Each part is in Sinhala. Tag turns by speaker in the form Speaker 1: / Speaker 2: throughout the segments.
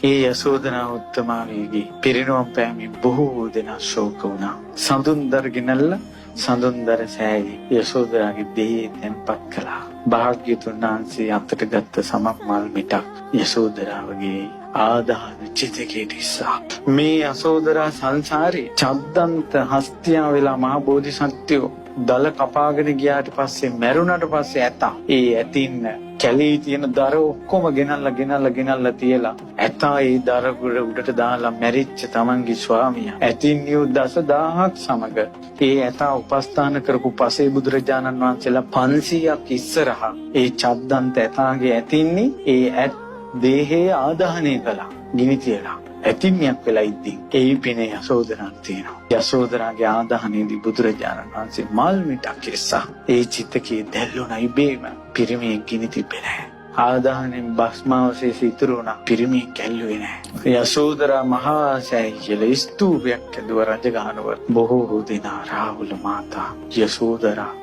Speaker 1: ඒ යසෝදරා උත්තමාවියගේ පිරිනොම් පෑමෙන් බොහෝ දෙනා ශෝක වුණා. සඳුන්දර ගෙනල්ල සඳුන්දර සෑයේ යසෝදරාගේ දෙහි තැන්පත් කළා. භාග්‍යතුන් වහන්සේ අතට ගත්ත සමක් මල් මිටක් යසෝදරාවගේ ආදාන චිතකේ දිස්සා. මේ යසෝදරා සංසාරේ චද්දන්ත හස්තියා වෙලා මහ බෝධිසත්වයෝ දල කපාගෙන ගියාට පස්සේ මැරුණට පස්සේ ඇතා ඒ ඇතින්න කැලේ තියෙන දර ඔක්කොම ගෙනල්ලා තියලා ඇතා ඒ දර උඩට දාලා මැරිච්ච තමන්ගේ ස්වාමියා ඇතින්නියෝ 10000ක් සමග ඒ ඇතා උපස්ථාන කරපු පසේ බුදුරජාණන් වහන්සේලා 500ක් ඉස්සරහා ඒ චද්දන්ත ඇතාගේ ඇතින්නේ ඒ ඇත් දේහය ආදාහනය කළා ගිනි තියලා ඇතින්නියක් වෙලා ඉද්දී ඒ පිනේ යසෝදරාට තියෙනවා. යසෝදරාගේ ආදාහනයේදී බුදුරජාණන් වහන්සේ මල් මිටක් ඉස්සා ඒ චිතකයේ දැල්ලුණා ඉබේම පිරිමියෙක් ගිනි තිබ්බේ නැහැ. ආදාහනෙන් භස්මාවශේෂ ඉතුරු වුණා. පිරිමියෙක් ඇල්ලුවේ නැහැ. යසෝදරා මහා සෑය කියලා ස්තූපයක් ඇදුව රජගහනුවර. බොහෝ දෙනා රාහුල මාතා යසෝදරා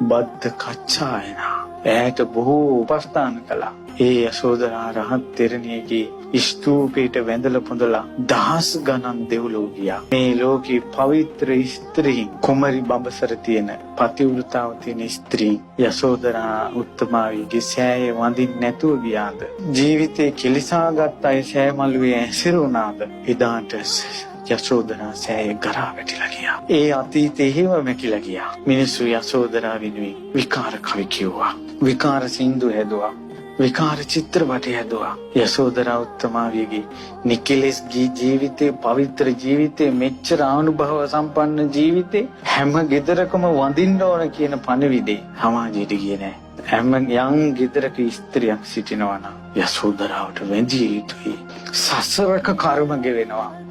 Speaker 1: බද්ද කච්චායනා ඇයට බොහෝ උපස්ථාන කළා. ඒ යසෝදරා රහත් තෙරණියගේ ස්තූපයට වැඳලා පොඳලා දහස් ගණන් දෙව්ලොව ගියා. මේ ලෝකේ පවිත්‍ර ස්ත්‍රීන් කුමරි බඹසර තියෙන පතිවෘතාව තියෙන ස්ත්‍රීන් යසෝදරා උත්තමාවියගේ සෑය වඳින්න නැතුව ගියාද? ජීවිතේ කිලිසාගත් අය සෑය මළුවේ ඇසිරුණාද? එදාට යසෝදරා සෑය ගරා වැටිලා ගියා. ඒ අතීතේ හිම මැකිලා ගියා. මිනිස්සු යසෝදරා වෙනුවෙන් විකාර කවි කිව්වා. විකාර සින්දු හැදුවා. විකාර චිත්‍රපටි හැදුවා. යසෝදරා උත්තමාවියගේ නිකලස් ජීවිතේ පවිත්‍ර ජීවිතේ මෙච්චර අනුභව සම්පන්න ජීවිතේ හැම ගෙදරකම වඳින්න ඕන කියන පණිවිඩේ සමාජයට ගියේ නෑ. හැම යම් ගෙදරක ස්ත්‍රියක් සිටිනවා නම් යසෝදරාවට වැඳිය යුතුයි.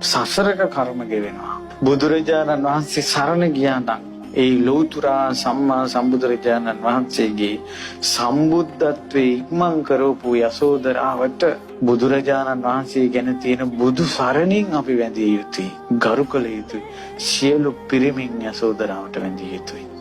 Speaker 1: සසරක කර්ම ගෙවෙනවා. බුදුරජාණන් වහන්සේ සරණ ගියා නම් ඒ ලෝතුරා සම්මා සම්බුදුරජාණන් වහන්සේගේ සම්බුද්ධත්වයේ ඉක්මන් කරපු යසෝදරාවට බුදුරජාණන් වහන්සේ ගැන තියෙන බුදු සරණින් අපි වැඳිය යුතුයි. ගරු කළ යුතුයි. සියලු පිරිමින් යසෝදරාවට වැඳිය යුතුයි.